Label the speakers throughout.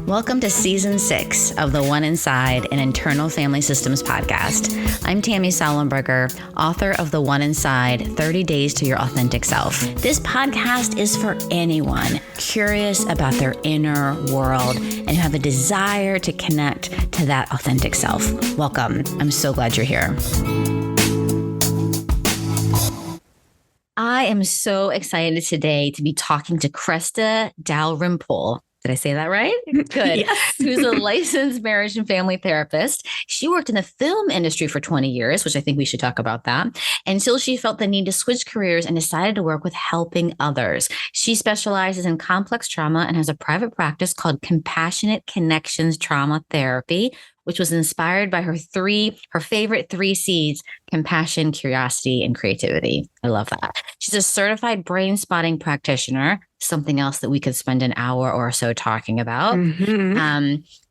Speaker 1: Welcome to Season 6 of the One Inside an Internal Family Systems podcast. I'm Tammy Sollenberger, author of The One Inside, 30 Days to Your Authentic Self. This podcast is for anyone curious about their inner world and who have a desire to connect to that authentic self. Welcome. I'm so glad you're here. I am so excited today to be talking to Kresta Dalrymple. Did I say that right? Good.
Speaker 2: Yes.
Speaker 1: Who's a licensed marriage and family therapist. She worked in the film industry for 20 years, which I think we should talk about that, until she felt the need to switch careers and decided to work with helping others. She specializes in complex trauma and has a private practice called Compassionate Connections Trauma Therapy, which was inspired by her favorite three C's: compassion, curiosity, and creativity. I love that. She's a certified brain spotting practitioner, something else that we could spend an hour or so talking about.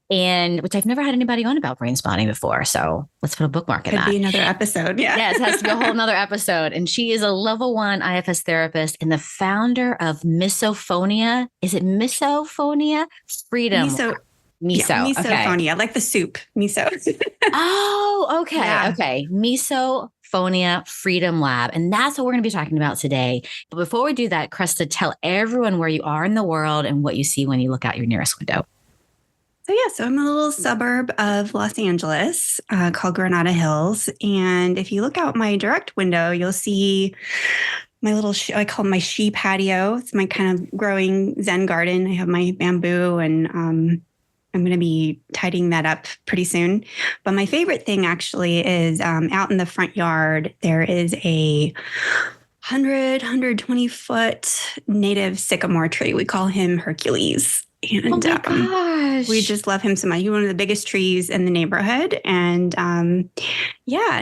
Speaker 1: And which I've never had anybody on about brain spotting before. So let's put a bookmark in that.
Speaker 2: Could be another episode. Yeah.
Speaker 1: Yes, it has to be a whole nother episode. And she is a level 1 IFS therapist and the founder of Misophonia. Is it Misophonia Freedom?
Speaker 2: Misophonia, like the soup, miso.
Speaker 1: Oh, okay.
Speaker 2: Yeah.
Speaker 1: Okay. Misophonia Freedom Lab. And that's what we're going to be talking about today. But before we do that, Kresta, tell everyone where you are in the world and what you see when you look out your nearest window.
Speaker 2: So I'm in a little suburb of Los Angeles called Granada Hills. And if you look out my direct window, you'll see my little, I call it my she patio. It's my kind of growing Zen garden. I have my bamboo and I'm going to be tidying that up pretty soon. But my favorite thing actually is out in the front yard, there is a 120 foot native sycamore tree. We call him Hercules. And
Speaker 1: oh my gosh.
Speaker 2: We just love him so much. He's one of the biggest trees in the neighborhood. And and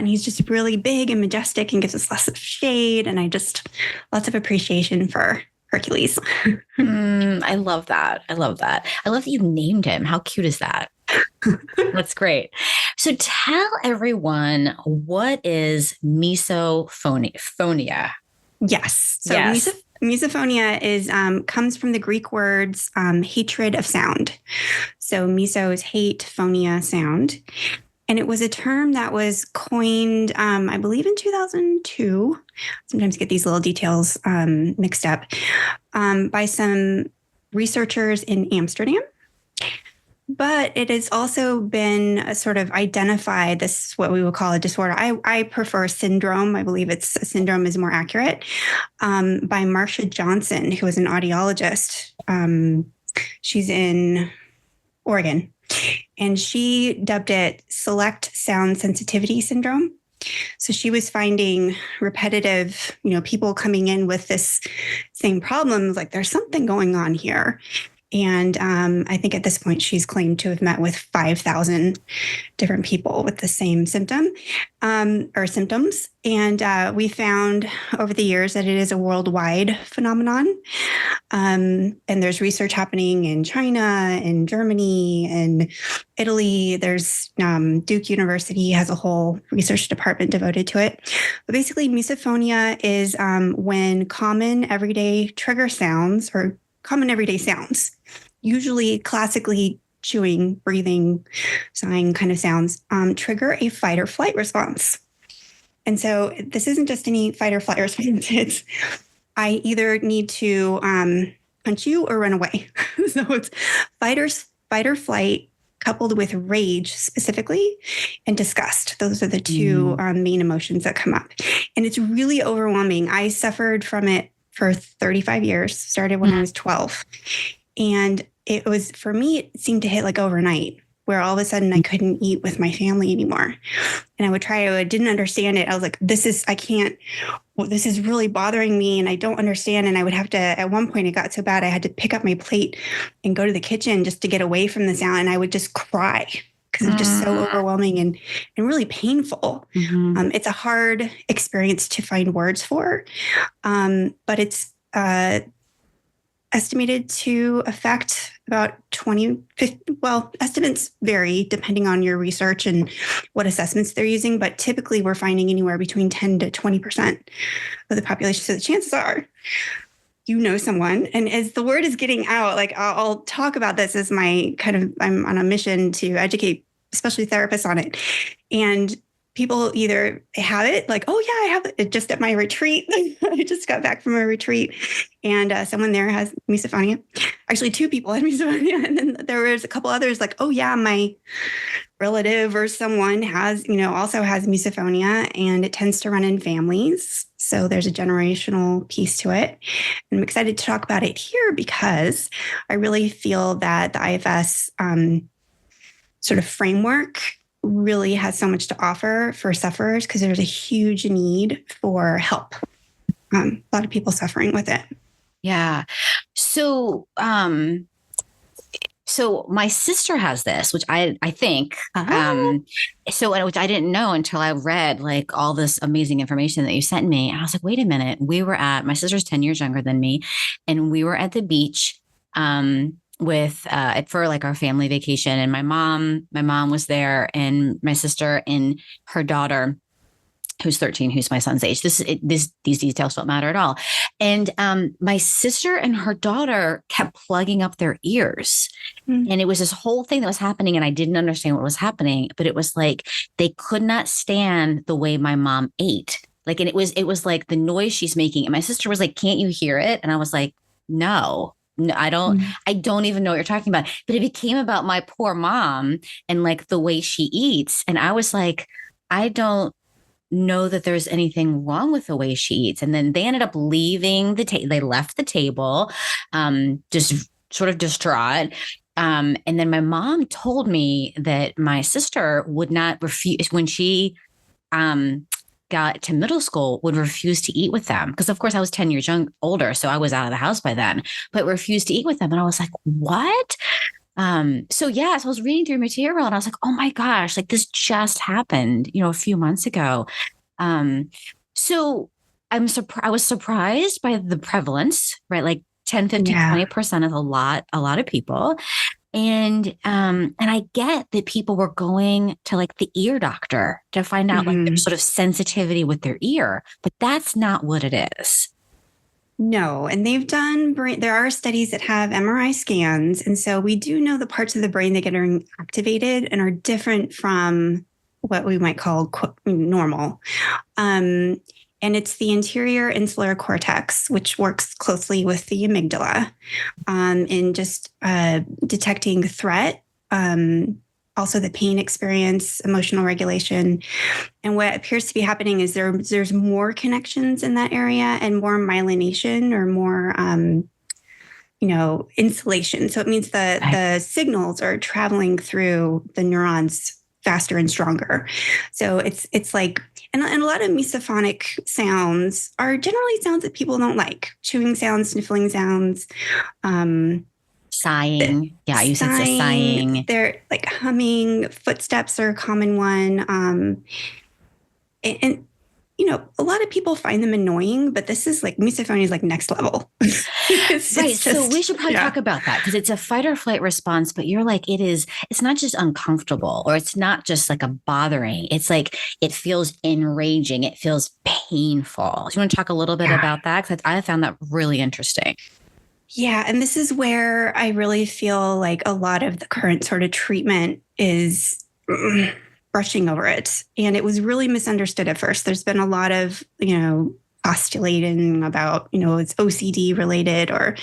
Speaker 2: he's just really big and majestic and gives us lots of shade. And lots of appreciation for Hercules.
Speaker 1: I love that. I love that. I love that you named him. How cute is that? That's great. So tell everyone, what is misophonia?
Speaker 2: Yes. So
Speaker 1: yes.
Speaker 2: Misophonia is comes from the Greek words hatred of sound. So miso is hate, phonia, sound. And it was a term that was coined, I believe, in 2002. Sometimes get these little details mixed up by some researchers in Amsterdam. But it has also been sort of identified, this is what we would call a disorder. I prefer syndrome. I believe syndrome is more accurate, by Marcia Johnson, who is an audiologist. She's in Oregon. And she dubbed it select sound sensitivity syndrome. So she was finding repetitive, people coming in with this same problem, like there's something going on here. And I think at this point, she's claimed to have met with 5,000 different people with the same symptom or symptoms. And we found over the years that it is a worldwide phenomenon. And there's research happening in China, in Germany, and Italy. There's Duke University has a whole research department devoted to it. But basically, misophonia is when common everyday sounds, usually classically chewing, breathing, sighing kind of sounds, trigger a fight or flight response. And so this isn't just any fight or flight response. It's I either need to punch you or run away. So it's fight or flight coupled with rage specifically and disgust. Those are the two main emotions that come up. And it's really overwhelming. I suffered from it for 35 years, started when I was 12. And it was, for me, it seemed to hit like overnight, where all of a sudden I couldn't eat with my family anymore. And I didn't understand it. I was like, this is really bothering me and I don't understand. And I would have to, at one point it got so bad, I had to pick up my plate and go to the kitchen just to get away from the sound. And I would just cry because it's just so overwhelming and really painful. It's a hard experience to find words for, but it's estimated to affect about 50, estimates vary depending on your research and what assessments they're using, but typically we're finding anywhere between 10 to 20% of the population. So the chances are you know someone, and as the word is getting out, like I'll talk about this as my kind of, I'm on a mission to educate, especially therapists on it. And people either have it like, oh yeah, I have it just at my retreat. I just got back from a retreat and someone there has misophonia. Actually, two people had misophonia. And then there was a couple others like, oh yeah, my relative or someone has, also has misophonia, and it tends to run in families. So there's a generational piece to it. And I'm excited to talk about it here because I really feel that the IFS sort of framework really has so much to offer for sufferers because there's a huge need for help. A lot of people suffering with it.
Speaker 1: Yeah. So, so my sister has this, which I think, which I didn't know until I read like all this amazing information that you sent me. And I was like, wait a minute. My sister's 10 years younger than me, and we were at the beach, with for like our family vacation, and my mom was there, and my sister and her daughter, who's 13, who's my son's age. These details don't matter at all. And my sister and her daughter kept plugging up their ears. Mm-hmm. And it was this whole thing that was happening, and I didn't understand what was happening, but it was like they could not stand the way my mom ate. Like, and it was like the noise she's making. And my sister was like, can't you hear it? And I was like, no, I don't even know what you're talking about. But it became about my poor mom and like the way she eats. And I was like, I don't know that there's anything wrong with the way she eats. And then they ended up leaving they left the table, just sort of distraught. And then my mom told me that my sister would not refuse when she, got to middle school, would refuse to eat with them. Because of course I was 10 years older. So I was out of the house by then, but refused to eat with them. And I was like, what? So I was reading through material and I was like, oh my gosh, like this just happened, a few months ago. So I was surprised by the prevalence, right? Like 10, 15, 20% is a lot of people. And I get that people were going to like the ear doctor to find out like their sort of sensitivity with their ear, but that's not what it is.
Speaker 2: No. And they've done there are studies that have MRI scans. And so we do know the parts of the brain that get activated and are different from what we might call normal. And it's the anterior insular cortex, which works closely with the amygdala in just detecting threat, also the pain experience, emotional regulation. And what appears to be happening is there's more connections in that area and more myelination or more, insulation. So it means that the signals are traveling through the neurons faster and stronger. So it's like, and a lot of misophonic sounds are generally sounds that people don't like. Chewing sounds, sniffling sounds,
Speaker 1: sighing. Yeah, you said sighing.
Speaker 2: They're like humming. Footsteps are a common one. And a lot of people find them annoying, but this is like misophonia is like next level.
Speaker 1: So we should probably talk about that because it's a fight or flight response, but you're like, it's not just uncomfortable or it's not just like a bothering. It's like, it feels enraging. It feels painful. Do you want to talk a little bit about that? Because I found that really interesting.
Speaker 2: Yeah. And this is where I really feel like a lot of the current sort of treatment is brushing over it. And it was really misunderstood at first. There's been a lot of, postulating about, it's OCD related or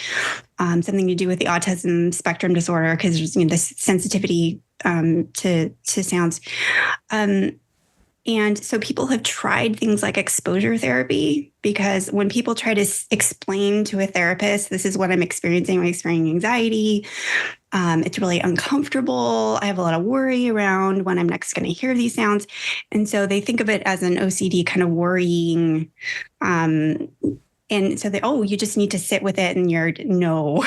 Speaker 2: something to do with the autism spectrum disorder because there's this sensitivity to sounds. And so people have tried things like exposure therapy because when people try to explain to a therapist, this is what I'm experiencing anxiety. It's really uncomfortable. I have a lot of worry around when I'm next going to hear these sounds. And so they think of it as an OCD kind of worrying. And so you just need to sit with it and no,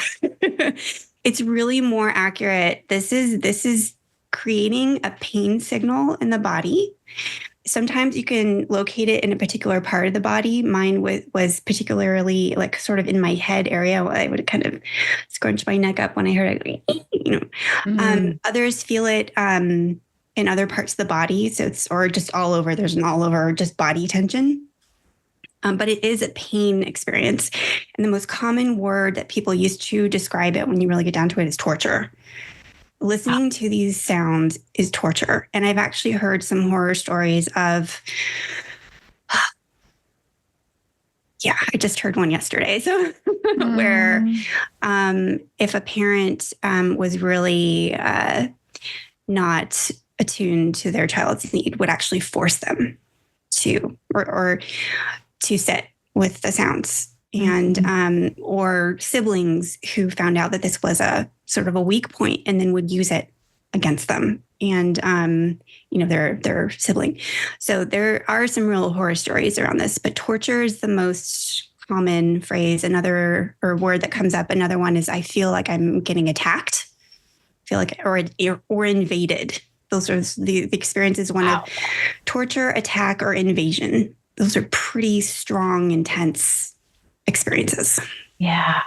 Speaker 2: it's really more accurate. This is creating a pain signal in the body. Sometimes you can locate it in a particular part of the body. Mine was particularly like sort of in my head area. I would kind of scrunch my neck up when I heard it. Others feel it in other parts of the body. So or just all over. There's an all over just body tension. But it is a pain experience. And the most common word that people use to describe it when you really get down to it is torture. Listening to these sounds is torture. And I've actually heard some horror stories of, yeah, I just heard one yesterday. So where if a parent was really not attuned to their child's need, would actually force them to or to sit with the sounds. And or siblings who found out that this was a sort of a weak point and then would use it against them and their sibling. So there are some real horror stories around this, but torture is the most common phrase. Another or word that comes up, another one is I feel like I'm getting attacked. I feel like or invaded. Those are the experiences, one of torture, attack, or invasion. Those are pretty strong, intense experiences.
Speaker 1: Yeah.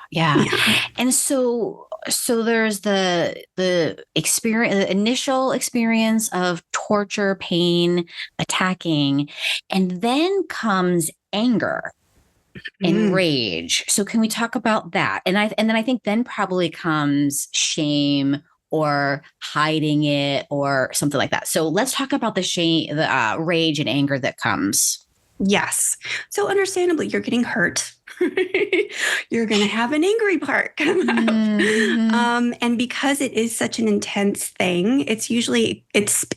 Speaker 1: And so there's the experience, the initial experience of torture, pain, attacking, and then comes anger and rage. So can we talk about that? And then I think then probably comes shame or hiding it or something like that. So let's talk about the shame, the rage and anger that comes.
Speaker 2: Yes. So understandably, you're getting hurt. You're going to have an angry part come up. And because it is such an intense thing, it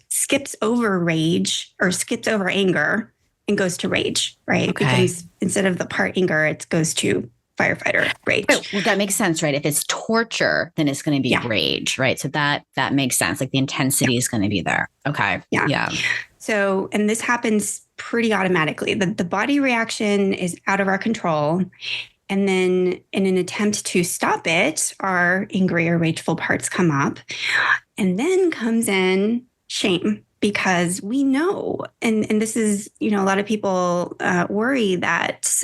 Speaker 2: skips over rage or skips over anger and goes to rage, right? Okay. It becomes, instead of the part anger, it goes to firefighter rage.
Speaker 1: Right. Well, that makes sense, right? If it's torture, then it's going to be rage, right? So that makes sense. Like the intensity is going to be there. Okay. Yeah.
Speaker 2: So, and this happens pretty automatically. The body reaction is out of our control. And then in an attempt to stop it, our angry or rageful parts come up. And then comes in shame, because we know, and this is, a lot of people worry that,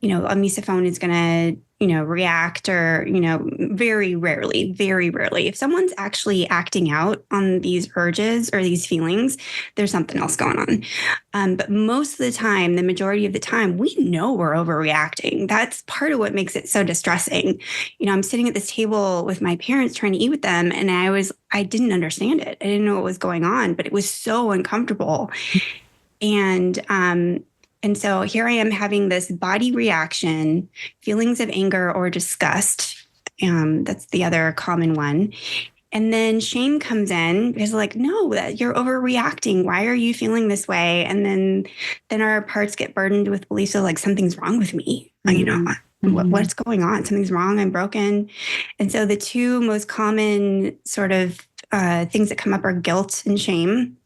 Speaker 2: a misophone is going to, react or, very rarely. If someone's actually acting out on these urges or these feelings, there's something else going on. But most of the time, the majority of the time, we know we're overreacting. That's part of what makes it so distressing. I'm sitting at this table with my parents trying to eat with them, and I didn't understand it. I didn't know what was going on, but it was so uncomfortable. And so here I am having this body reaction, feelings of anger or disgust. That's the other common one. And then shame comes in because no, that you're overreacting. Why are you feeling this way? And then our parts get burdened with beliefs of something's wrong with me. What's going on? Something's wrong. I'm broken. And so the two most common sort of things that come up are guilt and shame.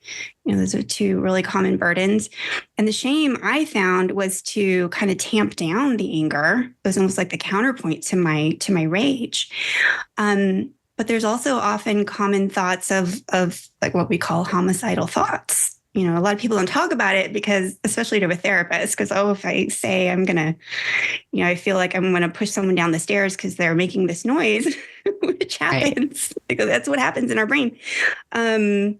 Speaker 2: Those are two really common burdens. And the shame I found was to kind of tamp down the anger. It was almost like the counterpoint to my rage. But there's also often common thoughts of what we call homicidal thoughts. A lot of people don't talk about it because, especially to a therapist, because, if I say I'm going to, I feel like I'm going to push someone down the stairs because they're making this noise, which happens. Right. That's what happens in our brain. Someone's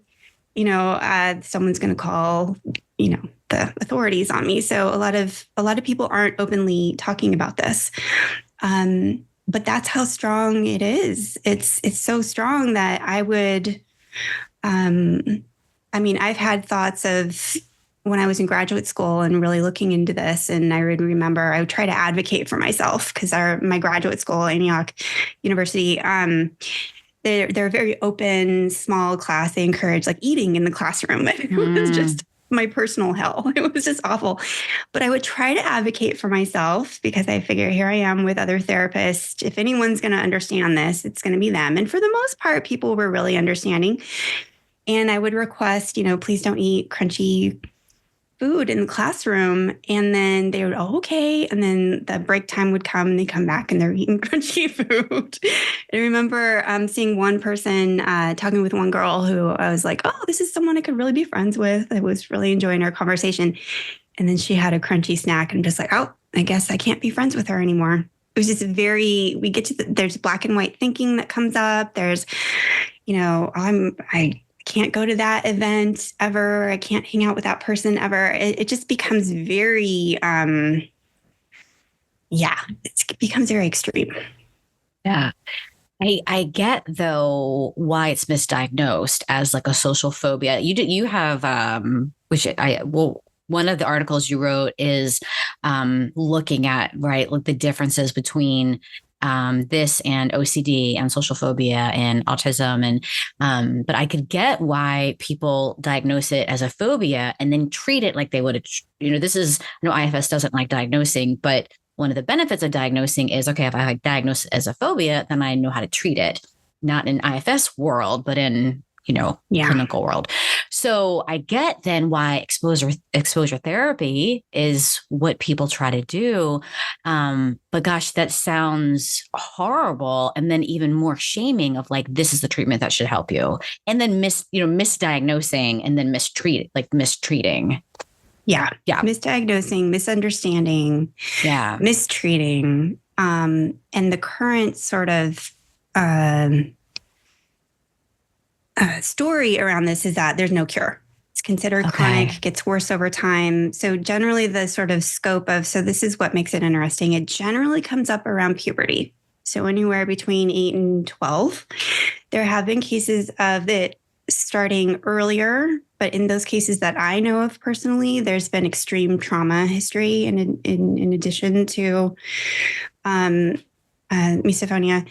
Speaker 2: going to call, the authorities on me. So a lot of people aren't openly talking about this. But that's how strong it is. It's so strong that I would, I've had thoughts of when I was in graduate school and really looking into this, and I would remember I would try to advocate for myself because my graduate school, Antioch University, they're very open, small class. They encourage eating in the classroom. It was just my personal hell. It was just awful. But I would try to advocate for myself because I figure here I am with other therapists. If anyone's going to understand this, it's going to be them. And for the most part, people were really understanding. And I would request, please don't eat crunchy food in the classroom. And then they would, okay. And then the break time would come and they come back and they're eating crunchy food. I remember seeing one person talking with one girl who I was like, oh, this is someone I could really be friends with. I was really enjoying our conversation. And then she had a crunchy snack and I'm just like, oh, I guess I can't be friends with her anymore. It was just there's black and white thinking that comes up. There's, I can't go to that event ever. I can't hang out with that person ever. It just becomes very, it becomes very extreme.
Speaker 1: Yeah. I get though why it's misdiagnosed as like a social phobia. You have one of the articles you wrote is looking at right like the differences between this and OCD and social phobia and autism but I could get why people diagnose it as a phobia and then treat it like they would this is IFS doesn't like diagnosing, but one of the benefits of diagnosing is, okay, if I like diagnose it as a phobia, then I know how to treat it, not in IFS world, but in, clinical world. So I get then why exposure therapy is what people try to do. But gosh, that sounds horrible. And then even more shaming of like, this is the treatment that should help you. And then misdiagnosing and then mistreating.
Speaker 2: Yeah.
Speaker 1: Yeah.
Speaker 2: Misdiagnosing, misunderstanding, mistreating. And the current sort of story around this is that there's no cure. It's considered chronic, gets worse over time. So generally the sort of scope of, so this is what makes it interesting. It generally comes up around puberty. So anywhere between 8 and 12, there have been cases of it starting earlier, but in those cases that I know of personally, there's been extreme trauma history in addition to misophonia.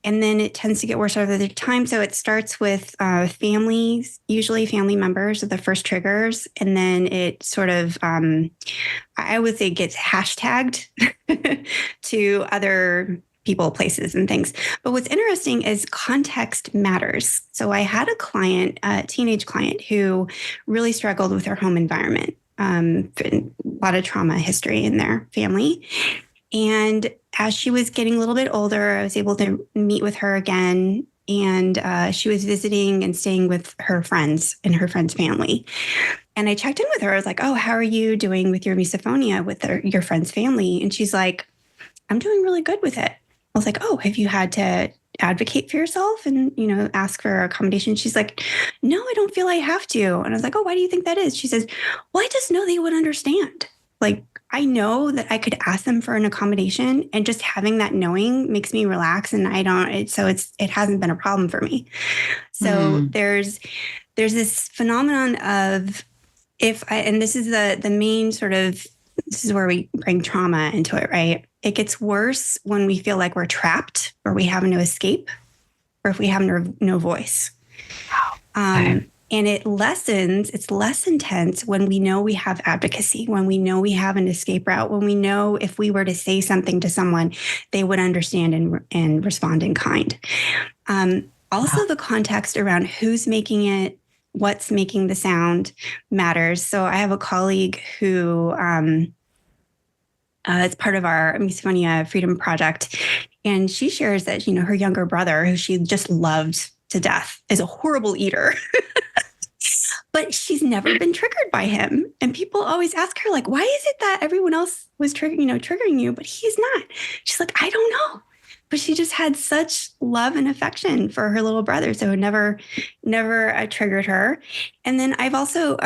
Speaker 2: And then it tends to get worse over the time. So it starts with families, usually family members are the first triggers. And then it sort of, I would say gets hashtagged to other people, places, and things. But what's interesting is context matters. So I had a client, a teenage client, who really struggled with her home environment, a lot of trauma history in their family. And as she was getting a little bit older, I was able to meet with her again. And she was visiting and staying with her friends and her friend's family. And I checked in with her. I was like, oh, how are you doing with your misophonia with your friend's family? And she's like, I'm doing really good with it. I was like, oh, have you had to advocate for yourself and, ask for accommodation? She's like, no, I don't feel I have to. And I was like, oh, why do you think that is? She says, well, I just know they would understand. Like, I know that I could ask them for an accommodation, and just having that knowing makes me relax. And it hasn't been a problem for me. So there's this phenomenon of and this is the main sort of, this is where we bring trauma into it, right? It gets worse when we feel like we're trapped or we have no escape or if we have no voice. And it's less intense when we know we have advocacy, when we know we have an escape route, when we know if we were to say something to someone, they would understand and respond in kind. Also, the context around who's making it, what's making the sound matters. So I have a colleague who is part of our Misophonia Freedom Project. And she shares that, her younger brother, who she just loved to death, is a horrible eater. But she's never been triggered by him. And people always ask her, like, why is it that everyone else was triggering you, but he's not? She's like, I don't know. But she just had such love and affection for her little brother. So it never triggered her. And then I've also,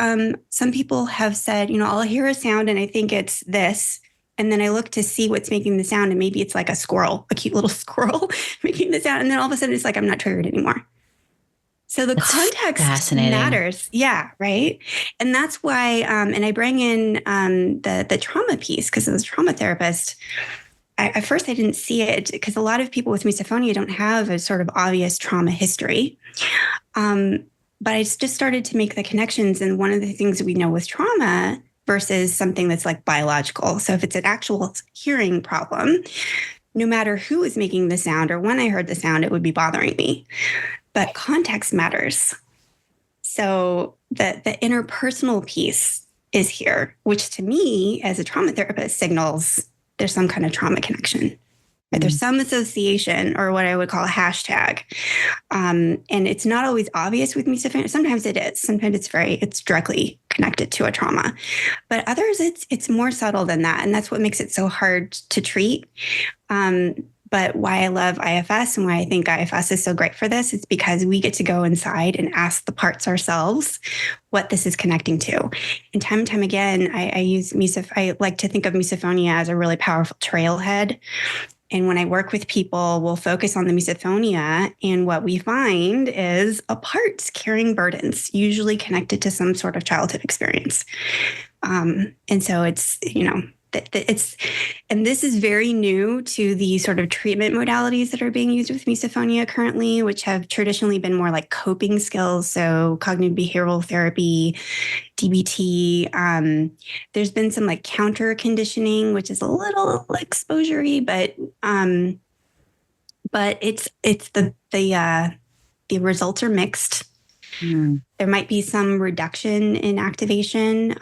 Speaker 2: some people have said, I'll hear a sound and I think it's this. And then I look to see what's making the sound. And maybe it's like a squirrel, a cute little squirrel making the sound. And then all of a sudden it's like, I'm not triggered anymore. So the context matters. Yeah. Right. And that's why, and I bring in the trauma piece, because as a trauma therapist, at first I didn't see it because a lot of people with misophonia don't have a sort of obvious trauma history. But I just started to make the connections. And one of the things we know with trauma versus something that's like biological. So if it's an actual hearing problem, no matter who is making the sound or when I heard the sound, it would be bothering me. But context matters. So the interpersonal piece is here, which to me as a trauma therapist signals there's some kind of trauma connection. Right? There's some association, or what I would call a hashtag. And it's not always obvious with misophonia. Sometimes it is. Sometimes it's directly connected to a trauma. But others, it's more subtle than that. And that's what makes it so hard to treat. But why I love IFS and why I think IFS is so great for this is because we get to go inside and ask the parts ourselves what this is connecting to. And time again, I like to think of misophonia as a really powerful trailhead. And when I work with people, we'll focus on the misophonia. And what we find is a part carrying burdens, usually connected to some sort of childhood experience. And so and this is very new to the sort of treatment modalities that are being used with misophonia currently, which have traditionally been more like coping skills. So cognitive behavioral therapy, DBT. There's been some like counter conditioning, which is a little exposure-y, but the results are mixed. Mm. There might be some reduction in activation,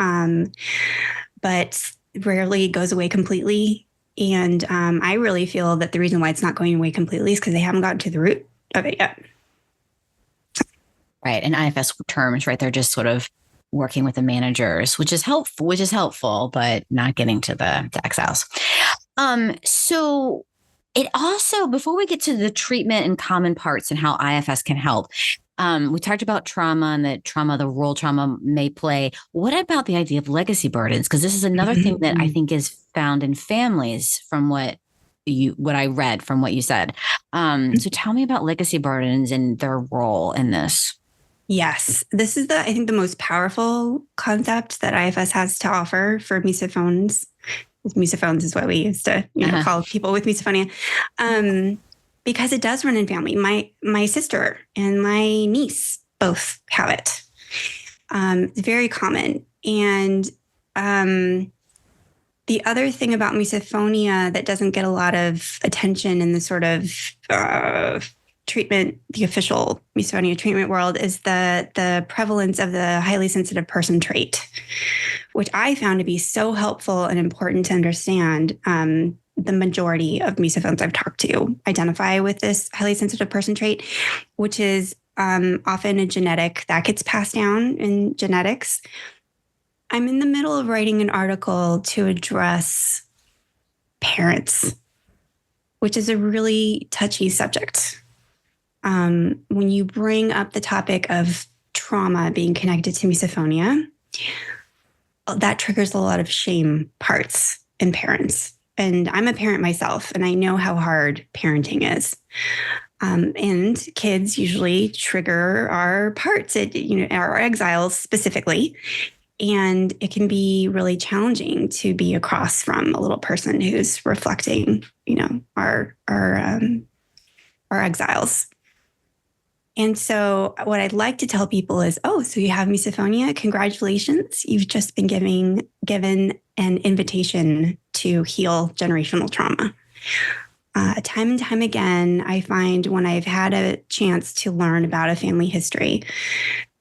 Speaker 2: but rarely goes away completely. And I really feel that the reason why it's not going away completely is because they haven't gotten to the root of it yet.
Speaker 1: Right. And IFS terms, right? They're just sort of working with the managers, which is helpful, but not getting to the exiles. So it also, before we get to the treatment and common parts and how IFS can help, we talked about trauma and the role trauma may play. What about the idea of legacy burdens? Because this is another thing that I think is found in families from what I read from what you said. So tell me about legacy burdens and their role in this.
Speaker 2: Yes, this is I think the most powerful concept that IFS has to offer for misophones. Misophones is what we used to call people with misophonia. Because it does run in family. My sister and my niece both have it. It's very common. And the other thing about misophonia that doesn't get a lot of attention in the sort of treatment, the official misophonia treatment world, is the prevalence of the highly sensitive person trait, which I found to be so helpful and important to understand. The majority of misophones I've talked to identify with this highly sensitive person trait, which is often a genetic that gets passed down in genetics. I'm in the middle of writing an article to address parents, which is a really touchy subject. When you bring up the topic of trauma being connected to misophonia, that triggers a lot of shame parts in parents. And I'm a parent myself, and I know how hard parenting is. And kids usually trigger our parts, our exiles specifically. And it can be really challenging to be across from a little person who's reflecting, our exiles. And so what I'd like to tell people is, so you have misophonia? Congratulations. You've just been given an invitation to heal generational trauma. Time and time again, I find when I've had a chance to learn about a family history,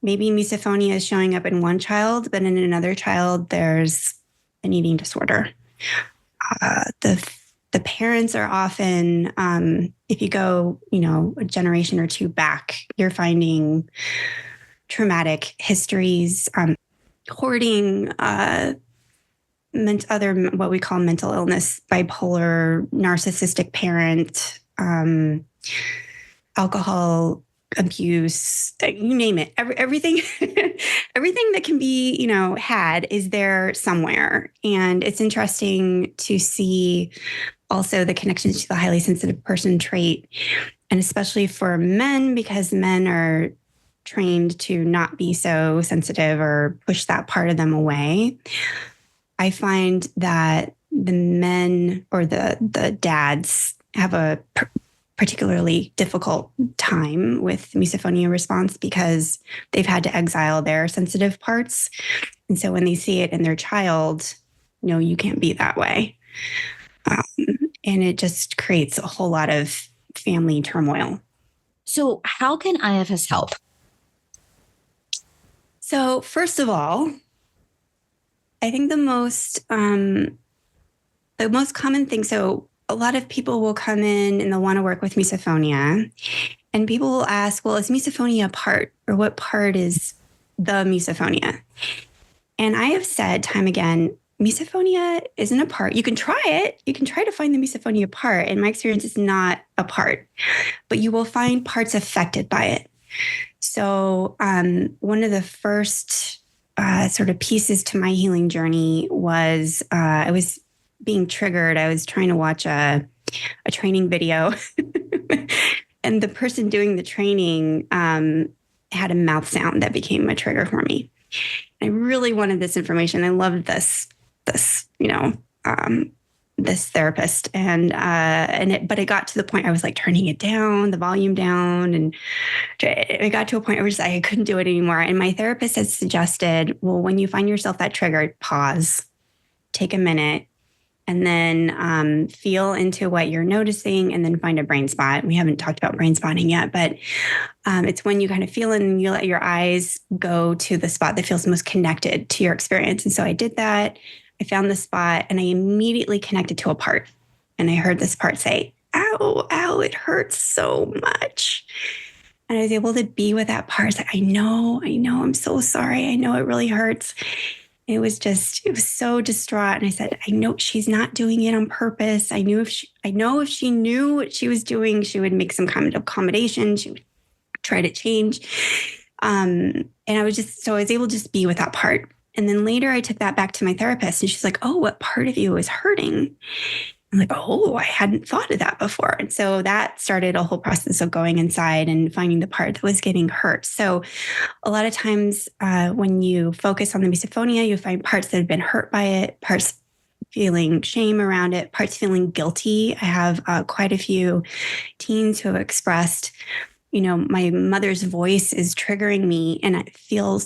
Speaker 2: maybe misophonia is showing up in one child, but in another child, there's an eating disorder. The parents are often, if you go, a generation or two back, you're finding traumatic histories, hoarding, other what we call mental illness, bipolar, narcissistic parent, alcohol abuse, you name it. Everything, everything that can be, had is there somewhere. And it's interesting to see also the connections to the highly sensitive person trait, and especially for men, because men are trained to not be so sensitive or push that part of them away. I find that the men or the dads have a particularly difficult time with misophonia response because they've had to exile their sensitive parts. And so when they see it in their child, no, you can't be that way. And it just creates a whole lot of family turmoil.
Speaker 1: So how can IFS help?
Speaker 2: So first of all, I think the most common thing, so a lot of people will come in and they'll want to work with misophonia, and people will ask, well, is misophonia a part, or what part is the misophonia? And I have said time again, misophonia isn't a part. You can try it. You can try to find the misophonia part. In my experience, it's not a part, but you will find parts affected by it. So one of the first sort of pieces to my healing journey was I was being triggered. I was trying to watch a training video and the person doing the training had a mouth sound that became a trigger for me. I really wanted this information. I loved this therapist, but it got to the point I was like turning it down, the volume down, and it got to a point where I couldn't do it anymore. And my therapist had suggested, well, when you find yourself that triggered, pause, take a minute, and then feel into what you're noticing, and then find a brain spot. We haven't talked about brain spotting yet, but it's when you kind of feel it and you let your eyes go to the spot that feels most connected to your experience. And so I did that. I found the spot and I immediately connected to a part. And I heard this part say, ow, ow, it hurts so much. And I was able to be with that part. I was like, I know, I'm so sorry. I know it really hurts. It was so distraught. And I said, I know she's not doing it on purpose. I know if she knew what she was doing, she would make some kind of accommodation. She would try to change. And I was able to just be with that part. And then later I took that back to my therapist and she's like, oh, what part of you is hurting? I'm like, oh, I hadn't thought of that before. And so that started a whole process of going inside and finding the part that was getting hurt. So a lot of times when you focus on the misophonia, you find parts that have been hurt by it, parts feeling shame around it, parts feeling guilty. I have quite a few teens who have expressed, my mother's voice is triggering me and I feel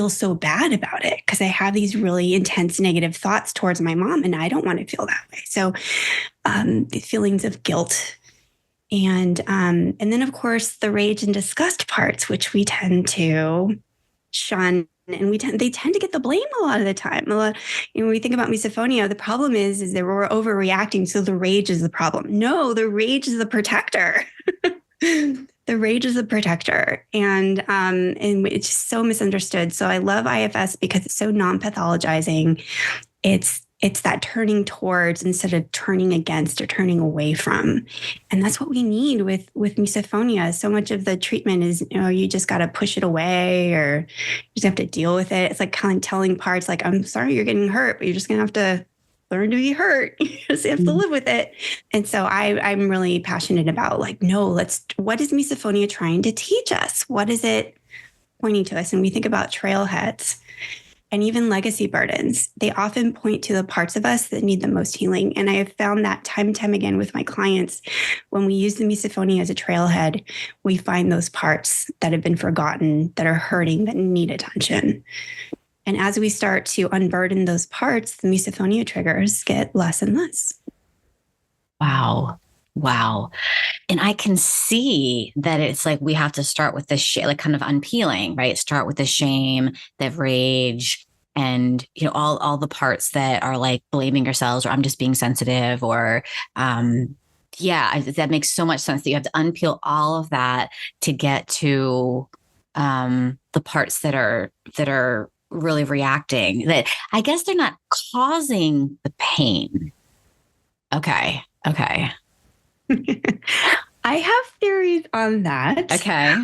Speaker 2: so bad about it because I have these really intense negative thoughts towards my mom and I don't want to feel that way. So the feelings of guilt and then of course the rage and disgust parts, which we tend to shun and they tend to get the blame a lot of the time. When we think about misophonia, the problem is that we're overreacting. So the rage is the problem. No, the rage is the protector. The rage is a protector, and it's just so misunderstood. So I love IFS because it's so non-pathologizing. It's that turning towards instead of turning against or turning away from, and that's what we need with misophonia. So much of the treatment is, you just got to push it away, or you just have to deal with it. It's like kind of telling parts, like, I'm sorry you're getting hurt, but you're just gonna have to learn to be hurt. You just have to live with it. And so I'm really passionate about what is misophonia trying to teach us? What is it pointing to us? And we think about trailheads and even legacy burdens. They often point to the parts of us that need the most healing. And I have found that time and time again with my clients, when we use the misophonia as a trailhead, we find those parts that have been forgotten, that are hurting, that need attention. And as we start to unburden those parts, the misophonia triggers get less and less.
Speaker 1: Wow. And I can see that it's like we have to start with the like kind of unpeeling, right? Start with the shame, the rage, and all the parts that are like blaming yourselves, or I'm just being sensitive, or that makes so much sense that you have to unpeel all of that to get to the parts that are really reacting, that I guess they're not causing the pain. Okay.
Speaker 2: I have theories on that.
Speaker 1: Okay.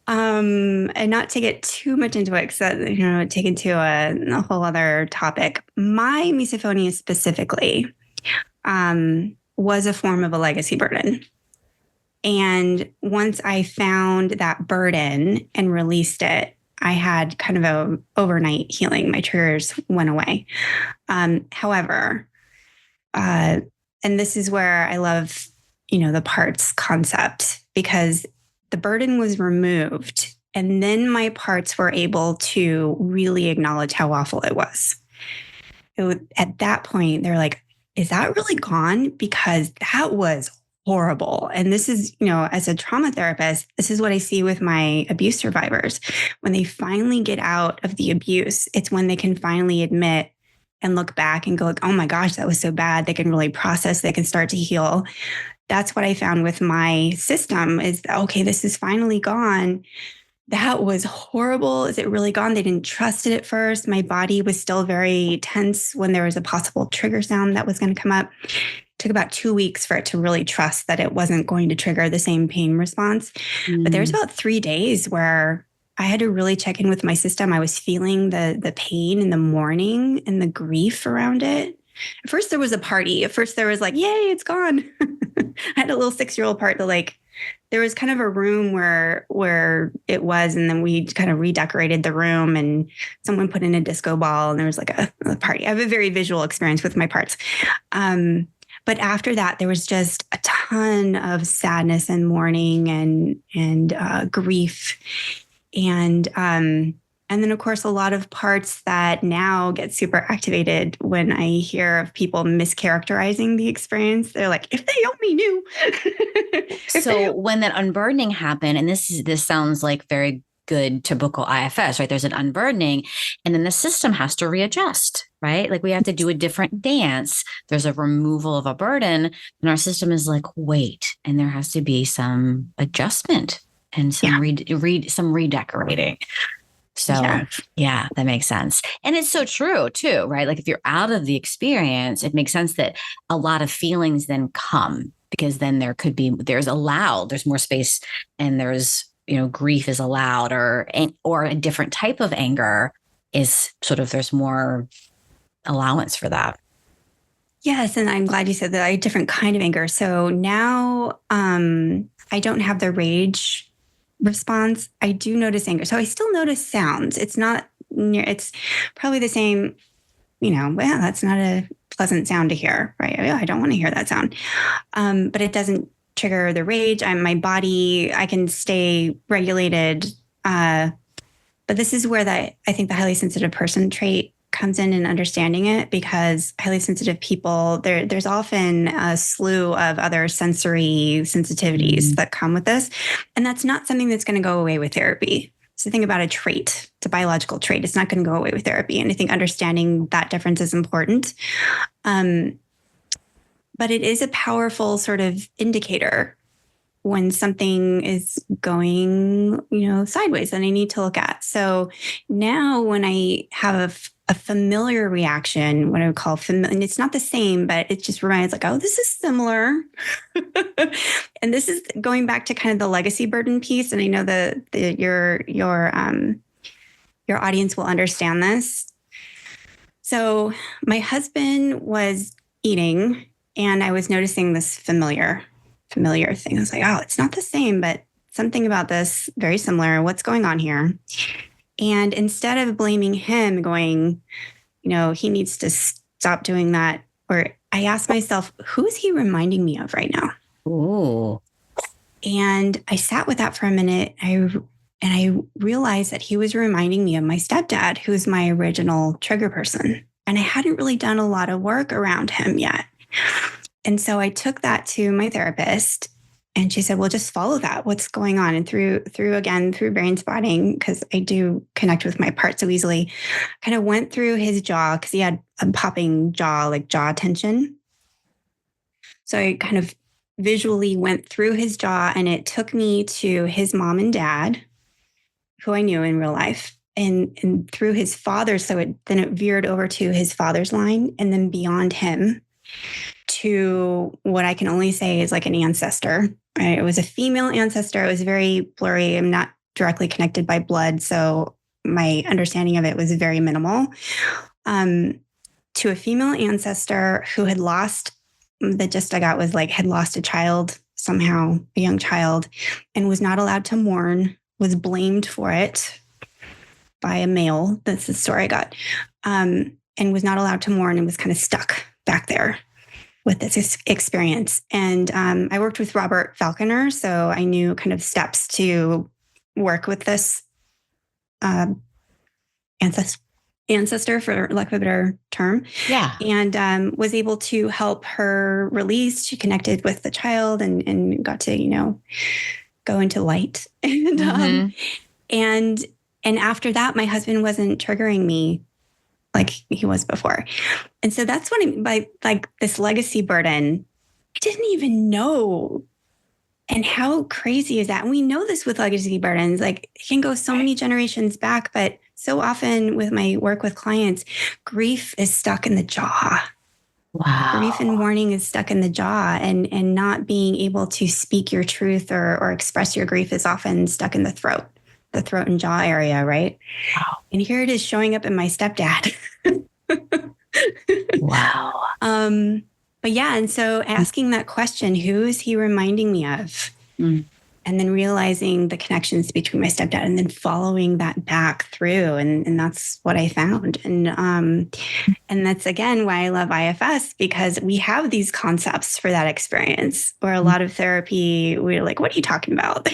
Speaker 2: And not to get too much into it, because take into a whole other topic. My misophonia specifically was a form of a legacy burden. And once I found that burden and released it, I had kind of a overnight healing. My triggers went away. However, and this is where I love, the parts concept, because the burden was removed and then my parts were able to really acknowledge how awful it was. At that point, they're like, is that really gone? Because that was horrible. And this is, as a trauma therapist, this is what I see with my abuse survivors. When they finally get out of the abuse, it's when they can finally admit and look back and go like, oh my gosh, that was so bad. They can really process, they can start to heal. That's what I found with my system is, okay, this is finally gone. that was horrible. Is it really gone? They didn't trust it at first. My body was still very tense when there was a possible trigger sound that was going to come up. It took about 2 weeks for it to really trust that it wasn't going to trigger the same pain response. But there was about 3 days where I had to really check in with my system. I was feeling the pain in the morning and the grief around it. At first there was a party. At first there was like, yay, it's gone. I had a little 6-year-old part that like, there was kind of a room where it was, and then we kind of redecorated the room and someone put in a disco ball and there was like a party. I have a very visual experience with my parts. But after that, there was just a ton of sadness and mourning and grief. And then, of course, a lot of parts that now get super activated when I hear of people mischaracterizing the experience. They're like, if they only knew.
Speaker 1: So when that unburdening happened, and this sounds like very good typical IFS, right? There's an unburdening, and then the system has to readjust, right? Like we have to do a different dance. There's a removal of a burden, and our system is like, wait, and there has to be some adjustment and some some redecorating. So yeah, that makes sense. And it's so true too, right? Like if you're out of the experience, it makes sense that a lot of feelings then come, because then there's more space, and there's, grief is allowed, or a different type of anger is sort of, there's more allowance for that.
Speaker 2: Yes. And I'm glad you said that. A different kind of anger. So now I don't have the rage response. I do notice anger. So I still notice sounds. It's probably the same, well, that's not a pleasant sound to hear, right? I don't want to hear that sound. But it doesn't trigger the rage. My body, I can stay regulated. But this is where I think the highly sensitive person trait comes in and understanding it, because highly sensitive people, there's often a slew of other sensory sensitivities that come with this. And that's not something that's going to go away with therapy. So think about a trait. It's a biological trait. It's not going to go away with therapy. And I think understanding that difference is important. But it is a powerful sort of indicator when something is going, sideways, and I need to look at. So now when I have a familiar reaction, what I would call familiar, and it's not the same, but it just reminds like, oh, this is similar. And this is going back to kind of the legacy burden piece. And I know that your audience will understand this. So my husband was eating, and I was noticing this familiar thing. I was like, oh, it's not the same, but something about this very similar. What's going on here? And instead of blaming him, going, he needs to stop doing that, or I asked myself, who is he reminding me of right now?
Speaker 1: Ooh.
Speaker 2: And I sat with that for a minute. And I realized that he was reminding me of my stepdad, who's my original trigger person. And I hadn't really done a lot of work around him yet. And so I took that to my therapist, and she said, well, just follow that. What's going on? And through brain spotting, because I do connect with my part so easily, kind of went through his jaw, because he had a popping jaw, like jaw tension. So I kind of visually went through his jaw, and it took me to his mom and dad, who I knew in real life, and through his father. So then it veered over to his father's line, and then beyond him to what I can only say is like an ancestor. Right? It was a female ancestor. It was very blurry. I'm not directly connected by blood, so my understanding of it was very minimal. To a female ancestor who had lost, the gist I got was like had lost a child somehow, a young child, and was not allowed to mourn, was blamed for it by a male. That's the story I got. And was not allowed to mourn, and was kind of stuck back there with this experience. And I worked with Robert Falconer, so I knew kind of steps to work with this ancestor, for lack of a better term.
Speaker 1: Yeah.
Speaker 2: And was able to help her release. She connected with the child and got to, go into light. And after that, my husband wasn't triggering me like he was before. And so that's what by like this legacy burden, I didn't even know And how crazy is that? And we know this with legacy burdens, like it can go so many generations back, but so often with my work with clients, grief is stuck in the jaw.
Speaker 1: Wow.
Speaker 2: Grief and mourning is stuck in the jaw, and not being able to speak your truth or express your grief is often stuck in the throat and jaw area, right?
Speaker 1: Wow.
Speaker 2: And here it is showing up in my stepdad.
Speaker 1: Wow.
Speaker 2: But yeah, and so asking that question, who is he reminding me of?
Speaker 1: Mm.
Speaker 2: And then realizing the connections between my stepdad and then following that back through. And that's what I found. And that's, again, why I love IFS, because we have these concepts for that experience, where a lot of therapy, we're like, what are you talking about?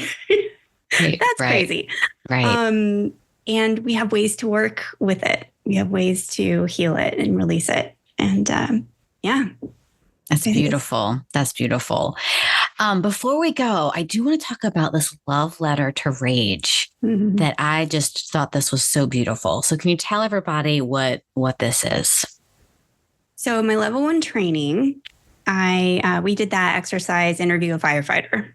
Speaker 2: That's crazy.
Speaker 1: Right.
Speaker 2: And we have ways to work with it. We have ways to heal it and release it. And yeah.
Speaker 1: That's beautiful. That's beautiful. Before we go, I do want to talk about this love letter to rage that I just thought this was so beautiful. So can you tell everybody what this is?
Speaker 2: So my level 1 training, we did that exercise, interview a firefighter.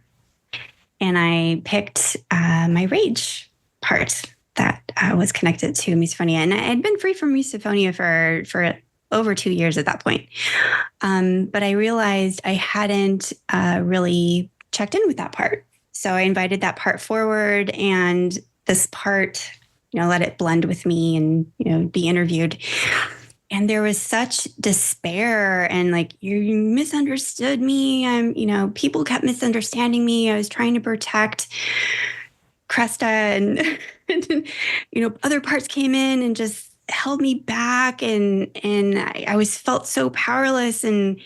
Speaker 2: And I picked my rage part that was connected to misophonia. And I had been free from misophonia for over 2 years at that point. But I realized I hadn't really checked in with that part. So I invited that part forward, and this part, let it blend with me and, be interviewed. And there was such despair and like, you misunderstood me. People kept misunderstanding me. I was trying to protect Kresta and other parts came in and just held me back. And I felt so powerless and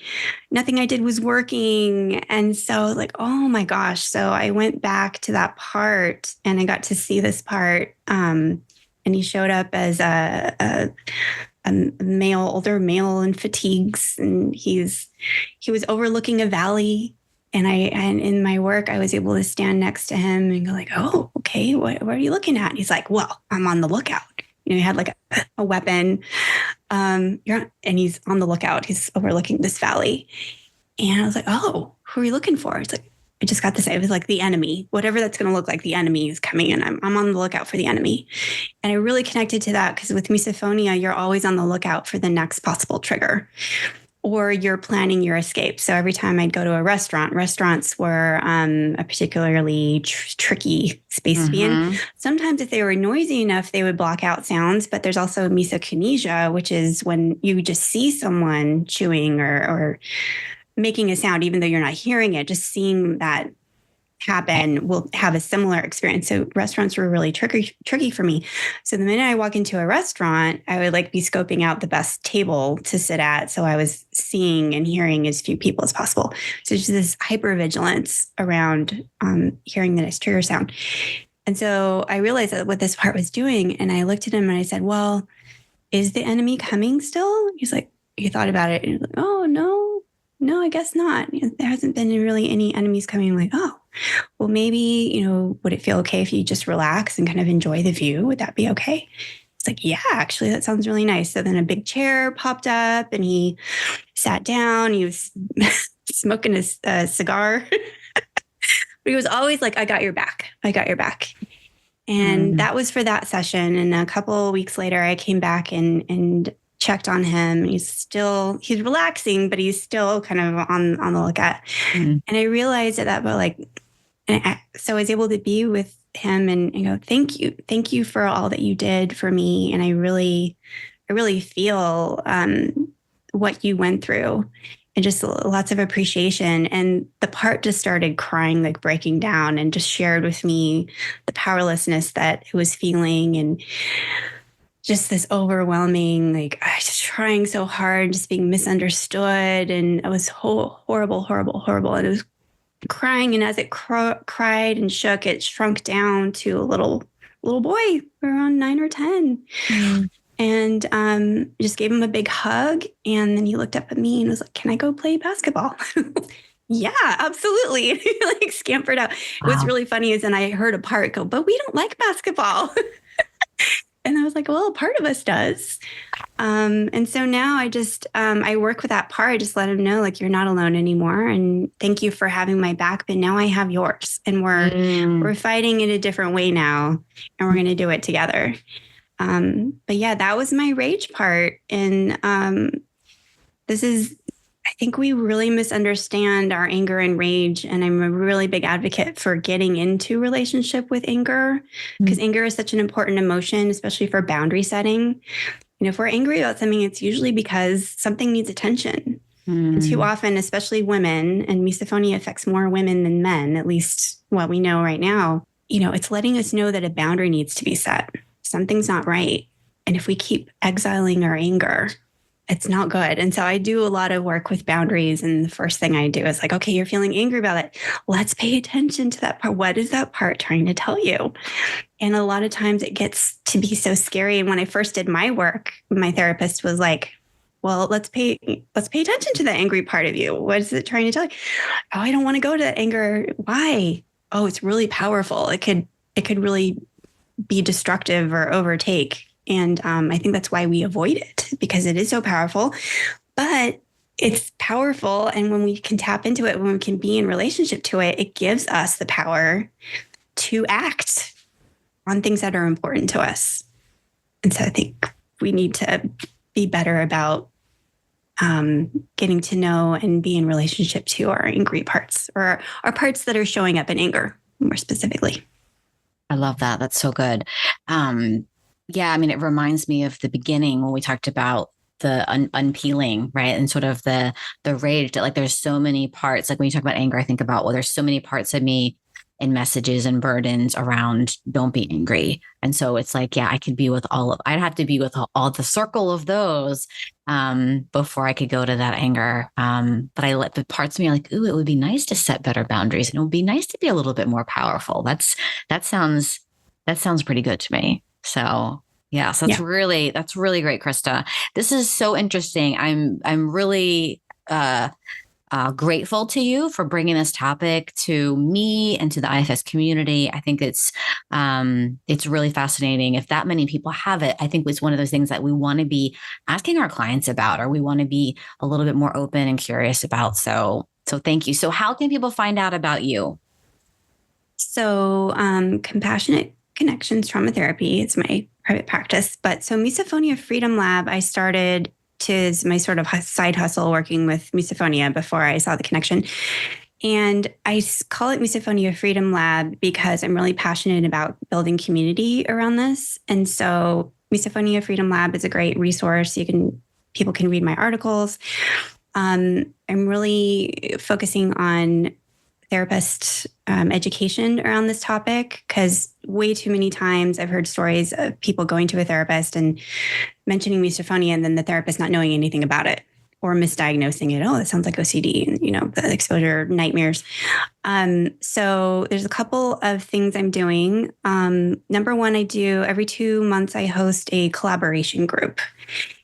Speaker 2: nothing I did was working. And so like, oh my gosh. So I went back to that part and I got to see this part. And he showed up as a older male in fatigues, and he was overlooking a valley. And in my work, I was able to stand next to him and go like, oh, okay, what are you looking at? And he's like, well, I'm on the lookout. He had like a weapon, and he's on the lookout. He's overlooking this valley. And I was like, oh, who are you looking for? It's like, I just got to say, it was like the enemy, whatever that's going to look like, the enemy is coming in. I'm on the lookout for the enemy. And I really connected to that because with misophonia, you're always on the lookout for the next possible trigger, or you're planning your escape. So every time I'd go to a restaurant, restaurants were a particularly tricky space to be in. Sometimes if they were noisy enough, they would block out sounds, but there's also misokinesia, which is when you just see someone chewing or making a sound, even though you're not hearing it, just seeing that happen will have a similar experience. So restaurants were really tricky for me. So the minute I walk into a restaurant, I would be scoping out the best table to sit at. So I was seeing and hearing as few people as possible. So just this hypervigilance around hearing the next trigger sound. And so I realized that what this part was doing. And I looked at him and I said, well, is the enemy coming still? He's like, he thought about it. And he's like, oh, no, I guess not. There hasn't been really any enemies coming. I'm like, oh, well, maybe, would it feel okay if you just relax and kind of enjoy the view? Would that be okay? It's like, yeah, actually, that sounds really nice. So then a big chair popped up and he sat down. He was smoking a cigar. But he was always like, I got your back. I got your back. And that was for that session. And a couple of weeks later, I came back and checked on him. He's relaxing, but he's still kind of on the lookout. And I realized at that, but so I was able to be with him and go, thank you for all that you did for me. And I really feel what you went through, and just lots of appreciation. And the part just started crying, like breaking down, and just shared with me the powerlessness that it was feeling, and just this overwhelming, I was just trying so hard, just being misunderstood. And it was horrible. And it was crying. And as it cried and shook, it shrunk down to a little boy around 9 or 10. And just gave him a big hug. And then he looked up at me and was like, can I go play basketball? Yeah, absolutely. He scampered out. Wow. What's really funny is then I heard a part go, but we don't like basketball. And I was like, well, part of us does. And so now I work with that part. I just let them know, like, you're not alone anymore. And thank you for having my back. But now I have yours. And we're fighting in a different way now. And we're going to do it together. But yeah, that was my rage part. And I think we really misunderstand our anger and rage. And I'm a really big advocate for getting into relationship with anger, because anger is such an important emotion, especially for boundary setting. If we're angry about something, it's usually because something needs attention. And too often, especially women, and misophonia affects more women than men, at least what we know right now, it's letting us know that a boundary needs to be set. Something's not right. And if we keep exiling our anger, it's not good. And so I do a lot of work with boundaries. And the first thing I do is like, okay, you're feeling angry about it. Let's pay attention to that part. What is that part trying to tell you? And a lot of times it gets to be so scary. And when I first did my work, my therapist was like, well, let's pay attention to the angry part of you. What is it trying to tell you? Oh, I don't want to go to that anger. Why? Oh, it's really powerful. It could really be destructive or overtake. And I think that's why we avoid it, because it is so powerful. But it's powerful. And when we can tap into it, when we can be in relationship to it, it gives us the power to act on things that are important to us. And so I think we need to be better about getting to know and be in relationship to our angry parts, or our parts that are showing up in anger more specifically.
Speaker 1: I love that. That's so good. Yeah, I mean, it reminds me of the beginning when we talked about the unpeeling, right? And sort of the rage that, like, there's so many parts. Like when you talk about anger, I think about, well, there's so many parts of me and messages and burdens around don't be angry. And so it's like, yeah, I'd have to be with all the circle of those before I could go to that anger. But I let the parts of me like, ooh, it would be nice to set better boundaries, and it would be nice to be a little bit more powerful. That sounds pretty good to me. So yes, that's really great, Kresta. This is so interesting. I'm really grateful to you for bringing this topic to me and to the IFS community. I think it's really fascinating. If that many people have it, I think it's one of those things that we want to be asking our clients about, or we want to be a little bit more open and curious about. So thank you. So how can people find out about you?
Speaker 2: So Compassionate Connections Trauma Therapy, it's my private practice. But so Misophonia Freedom Lab, I started as my sort of side hustle working with misophonia before I saw the connection. And I call it Misophonia Freedom Lab because I'm really passionate about building community around this. And so Misophonia Freedom Lab is a great resource. People can read my articles. I'm really focusing on therapist education around this topic, because way too many times I've heard stories of people going to a therapist and mentioning misophonia, and then the therapist not knowing anything about it, or misdiagnosing it. Oh, that sounds like OCD, and the exposure nightmares. So there's a couple of things I'm doing. Number one, I do every 2 months, I host a collaboration group.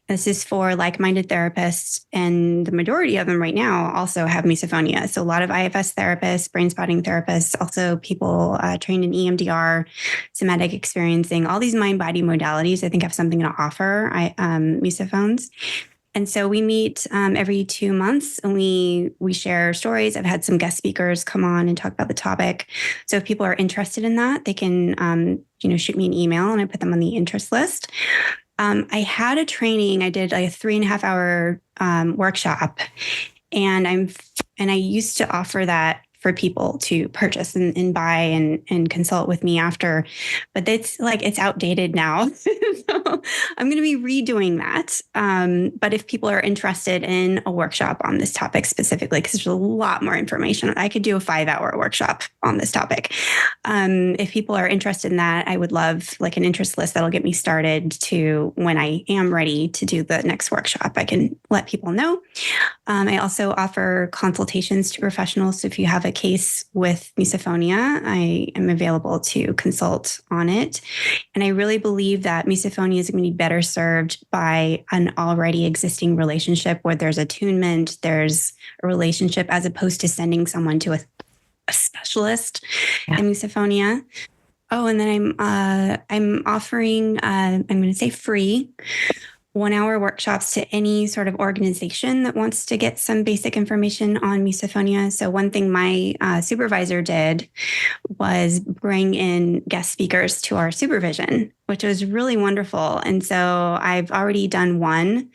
Speaker 2: This is for like-minded therapists, and the majority of them right now also have misophonia. So a lot of IFS therapists, brain spotting therapists, also people trained in EMDR, somatic experiencing, all these mind-body modalities, I think have something to offer misophones. And so we meet every 2 months, and we share stories. I've had some guest speakers come on and talk about the topic. So if people are interested in that, they can shoot me an email, and I put them on the interest list. I had a training. I did a 3.5 hour workshop, and I used to offer that for people to purchase and buy and consult with me after, but it's outdated now. So I'm going to be redoing that. But if people are interested in a workshop on this topic specifically, because there's a lot more information, I could do a 5-hour workshop on this topic. If people are interested in that, I would love an interest list that'll get me started to when I am ready to do the next workshop. I can let people know. I also offer consultations to professionals. So if you have a case with misophonia, I am available to consult on it. And I really believe that misophonia is going to be better served by an already existing relationship where there's attunement, there's a relationship, as opposed to sending someone to a specialist in misophonia. Oh, and then I'm offering, I'm going to say free 1-hour workshops to any sort of organization that wants to get some basic information on misophonia. So one thing my supervisor did was bring in guest speakers to our supervision, which was really wonderful. And so I've already done one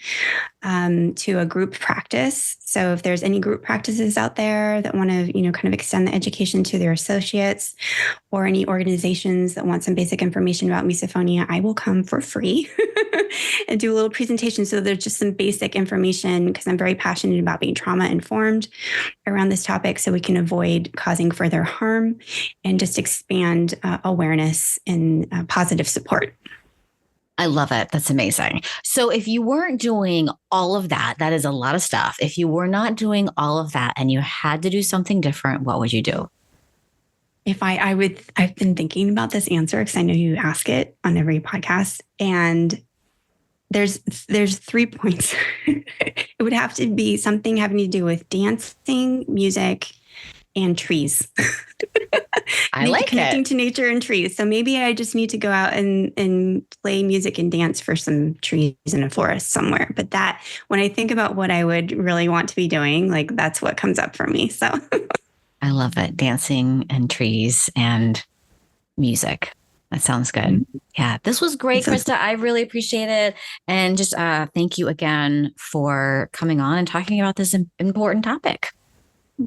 Speaker 2: to a group practice. So if there's any group practices out there that want to, kind of extend the education to their associates, or any organizations that want some basic information about misophonia, I will come for free and do a little presentation. So there's just some basic information, because I'm very passionate about being trauma informed around this topic, so we can avoid causing further harm and just expand awareness and positive support.
Speaker 1: I love it. That's amazing. So if you weren't doing all of that, that is a lot of stuff. If you were not doing all of that and you had to do something different, what would you do?
Speaker 2: I've been thinking about this answer because I know you ask it on every podcast, and there's 3 points. It would have to be something having to do with dancing, music, and trees.
Speaker 1: I like
Speaker 2: connecting to nature and trees. So maybe I just need to go out and play music and dance for some trees in a forest somewhere. But that, when I think about what I would really want to be doing, like, that's what comes up for me. So
Speaker 1: I love it. Dancing and trees and music. That sounds good. Yeah, this was great, Kresta. I really appreciate it. And just thank you again for coming on and talking about this important topic.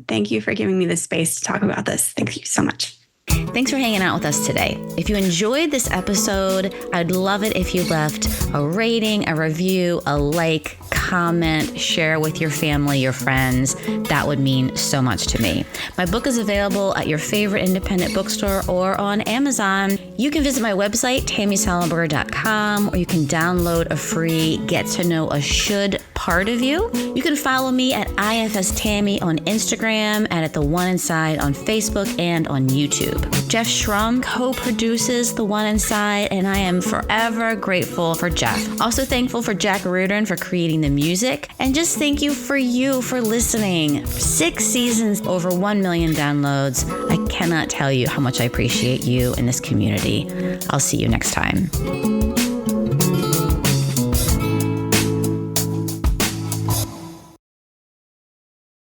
Speaker 2: Thank you for giving me the space to talk about this. Thank you so much.
Speaker 1: Thanks for hanging out with us today. If you enjoyed this episode, I'd love it if you left a rating, a review, a like, comment, share with your family, your friends. That would mean so much to me. My book is available at your favorite independent bookstore or on Amazon. You can visit my website, tammysallenberger.com, or you can download a free Get to Know a Should part of you. You can follow me at IFS Tammy on Instagram and at The One Inside on Facebook and on YouTube. Jeff Schrum co-produces The One Inside, and I am forever grateful for Jeff. Also thankful for Jack Reardon for creating the music, and just thank you for listening. 6 seasons, over 1 million downloads. I cannot tell you how much I appreciate you in this community. I'll see you next time.